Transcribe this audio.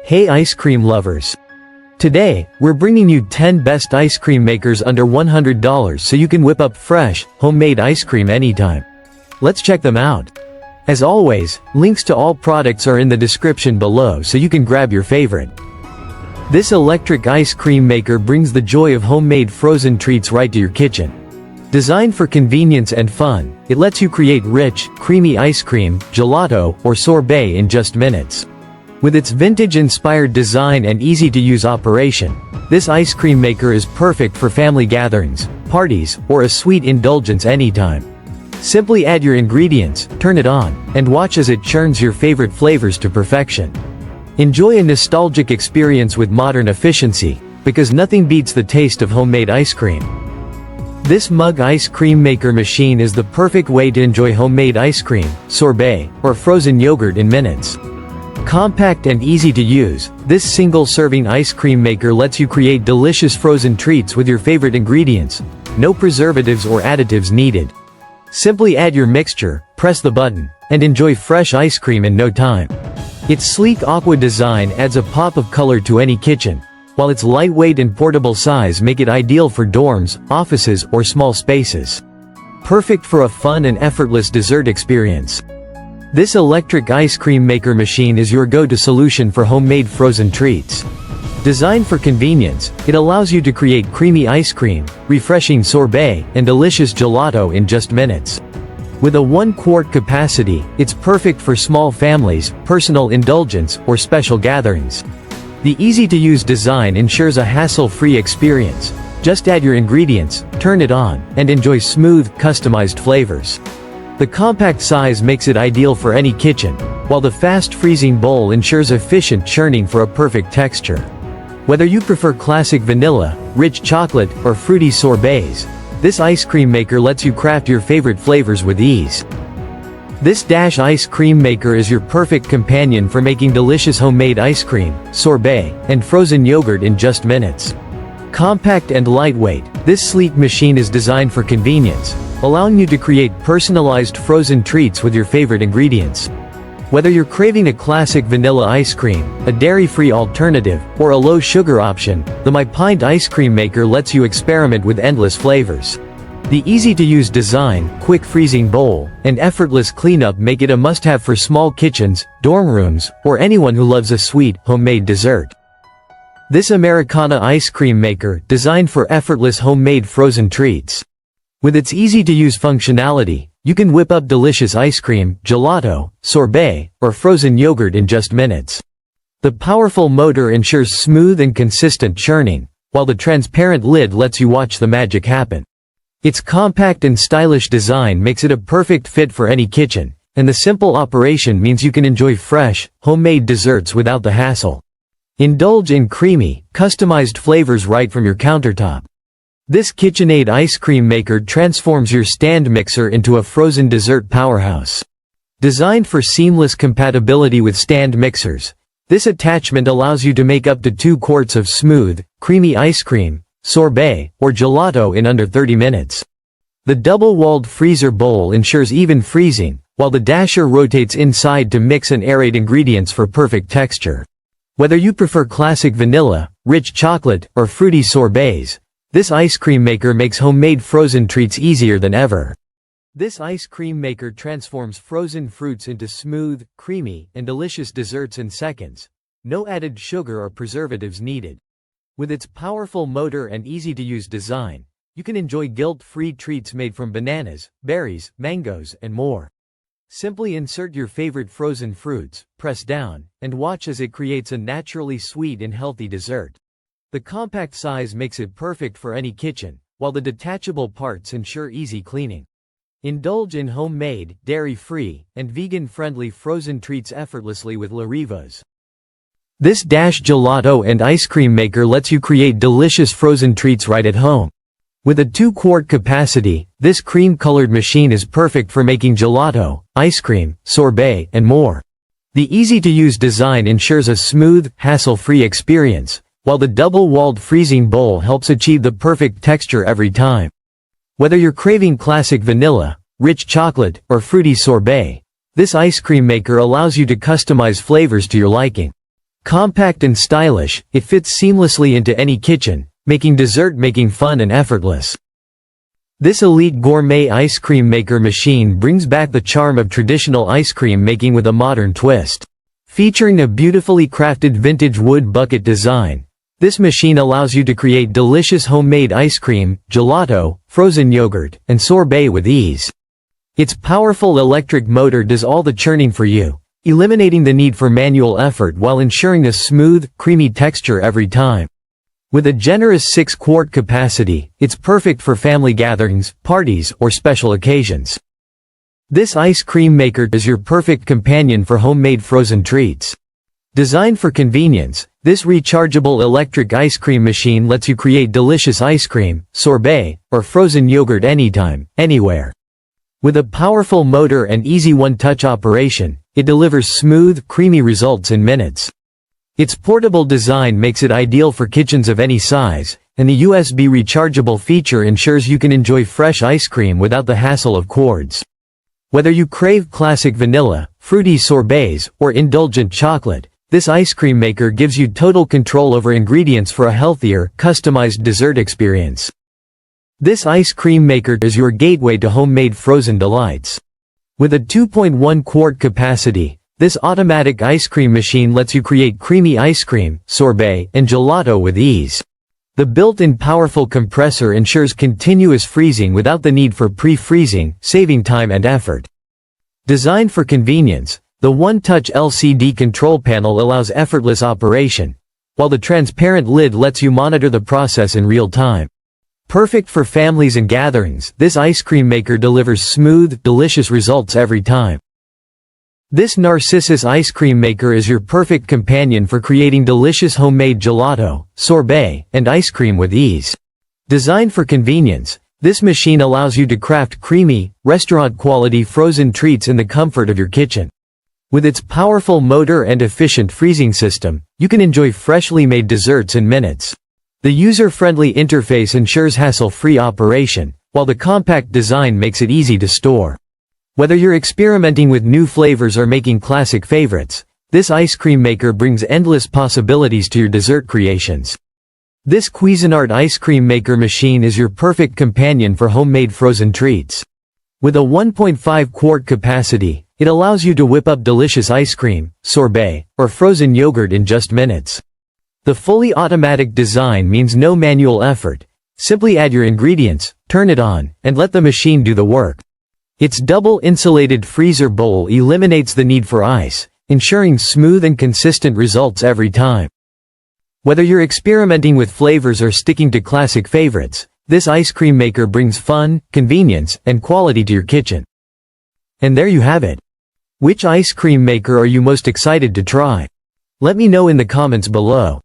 Hey ice cream lovers! Today, we're bringing you 10 best ice cream makers under $100 so you can whip up fresh, homemade ice cream anytime. Let's check them out. As always, links to all products are in the description below so you can grab your favorite. This electric ice cream maker brings the joy of homemade frozen treats right to your kitchen. Designed for convenience and fun, it lets you create rich, creamy ice cream, gelato, or sorbet in just minutes. With its vintage-inspired design and easy-to-use operation, this ice cream maker is perfect for family gatherings, parties, or a sweet indulgence anytime. Simply add your ingredients, turn it on, and watch as it churns your favorite flavors to perfection. Enjoy a nostalgic experience with modern efficiency, because nothing beats the taste of homemade ice cream. This mug ice cream maker machine is the perfect way to enjoy homemade ice cream, sorbet, or frozen yogurt in minutes. Compact and easy to use, this single-serving ice cream maker lets you create delicious frozen treats with your favorite ingredients. No preservatives or additives needed. Simply add your mixture, press the button, and enjoy fresh ice cream in no time. Its sleek aqua design adds a pop of color to any kitchen, while its lightweight and portable size make it ideal for dorms, offices, or small spaces. Perfect for a fun and effortless dessert experience. This electric ice cream maker machine is your go-to solution for homemade frozen treats. Designed for convenience, it allows you to create creamy ice cream, refreshing sorbet, and delicious gelato in just minutes. With a 1-quart capacity, it's perfect for small families, personal indulgence, or special gatherings. The easy-to-use design ensures a hassle-free experience. Just add your ingredients, turn it on, and enjoy smooth, customized flavors. The compact size makes it ideal for any kitchen, while the fast freezing bowl ensures efficient churning for a perfect texture. Whether you prefer classic vanilla, rich chocolate, or fruity sorbets, this ice cream maker lets you craft your favorite flavors with ease. This Dash ice cream maker is your perfect companion for making delicious homemade ice cream, sorbet, and frozen yogurt in just minutes. Compact and lightweight, this sleek machine is designed for convenience, allowing you to create personalized frozen treats with your favorite ingredients. Whether you're craving a classic vanilla ice cream, a dairy-free alternative, or a low-sugar option, the My Pint ice cream maker lets you experiment with endless flavors. The easy-to-use design, quick freezing bowl, and effortless cleanup make it a must-have for small kitchens, dorm rooms, or anyone who loves a sweet, homemade dessert. This Americana ice cream maker, designed for effortless homemade frozen treats. With its easy-to-use functionality, you can whip up delicious ice cream, gelato, sorbet, or frozen yogurt in just minutes. The powerful motor ensures smooth and consistent churning, while the transparent lid lets you watch the magic happen. Its compact and stylish design makes it a perfect fit for any kitchen, and the simple operation means you can enjoy fresh, homemade desserts without the hassle. Indulge in creamy, customized flavors right from your countertop. This KitchenAid ice cream maker transforms your stand mixer into a frozen dessert powerhouse. Designed for seamless compatibility with stand mixers, this attachment allows you to make up to 2 quarts of smooth, creamy ice cream, sorbet, or gelato in under 30 minutes. The double-walled freezer bowl ensures even freezing, while the dasher rotates inside to mix and aerate ingredients for perfect texture. Whether you prefer classic vanilla, rich chocolate, or fruity sorbets, this ice cream maker makes homemade frozen treats easier than ever. This ice cream maker transforms frozen fruits into smooth, creamy, and delicious desserts in seconds. No added sugar or preservatives needed. With its powerful motor and easy-to-use design, you can enjoy guilt-free treats made from bananas, berries, mangoes, and more. Simply insert your favorite frozen fruits, press down, and watch as it creates a naturally sweet and healthy dessert. The compact size makes it perfect for any kitchen, while the detachable parts ensure easy cleaning. Indulge in homemade, dairy-free, and vegan-friendly frozen treats effortlessly with Larivas. This Dash gelato and ice cream maker lets you create delicious frozen treats right at home. With a 2-quart capacity, this cream-colored machine is perfect for making gelato, ice cream, sorbet, and more. The easy-to-use design ensures a smooth, hassle-free experience, while the double-walled freezing bowl helps achieve the perfect texture every time. Whether you're craving classic vanilla, rich chocolate, or fruity sorbet, this ice cream maker allows you to customize flavors to your liking. Compact and stylish, it fits seamlessly into any kitchen, making dessert making fun and effortless. This elite gourmet ice cream maker machine brings back the charm of traditional ice cream making with a modern twist. Featuring a beautifully crafted vintage wood bucket design, this machine allows you to create delicious homemade ice cream, gelato, frozen yogurt, and sorbet with ease. Its powerful electric motor does all the churning for you, eliminating the need for manual effort while ensuring a smooth, creamy texture every time. With a generous 6-quart capacity, it's perfect for family gatherings, parties, or special occasions. This ice cream maker is your perfect companion for homemade frozen treats. Designed for convenience, this rechargeable electric ice cream machine lets you create delicious ice cream, sorbet, or frozen yogurt anytime, anywhere. With a powerful motor and easy one-touch operation, it delivers smooth, creamy results in minutes. Its portable design makes it ideal for kitchens of any size, and the USB rechargeable feature ensures you can enjoy fresh ice cream without the hassle of cords. Whether you crave classic vanilla, fruity sorbets, or indulgent chocolate, this ice cream maker gives you total control over ingredients for a healthier, customized dessert experience. This ice cream maker is your gateway to homemade frozen delights. With a 2.1-quart capacity, this automatic ice cream machine lets you create creamy ice cream, sorbet, and gelato with ease. The built-in powerful compressor ensures continuous freezing without the need for pre-freezing, saving time and effort. Designed for convenience, the one-touch LCD control panel allows effortless operation, while the transparent lid lets you monitor the process in real time. Perfect for families and gatherings, this ice cream maker delivers smooth, delicious results every time. This Narcissus ice cream maker is your perfect companion for creating delicious homemade gelato, sorbet, and ice cream with ease. Designed for convenience, this machine allows you to craft creamy, restaurant-quality frozen treats in the comfort of your kitchen. With its powerful motor and efficient freezing system, you can enjoy freshly made desserts in minutes. The user-friendly interface ensures hassle-free operation, while the compact design makes it easy to store. Whether you're experimenting with new flavors or making classic favorites, this ice cream maker brings endless possibilities to your dessert creations. This Cuisinart ice cream maker machine is your perfect companion for homemade frozen treats. With a 1.5-quart capacity, it allows you to whip up delicious ice cream, sorbet, or frozen yogurt in just minutes. The fully automatic design means no manual effort. Simply add your ingredients, turn it on, and let the machine do the work. Its double-insulated freezer bowl eliminates the need for ice, ensuring smooth and consistent results every time. Whether you're experimenting with flavors or sticking to classic favorites, this ice cream maker brings fun, convenience, and quality to your kitchen. And there you have it. Which ice cream maker are you most excited to try? Let me know in the comments below.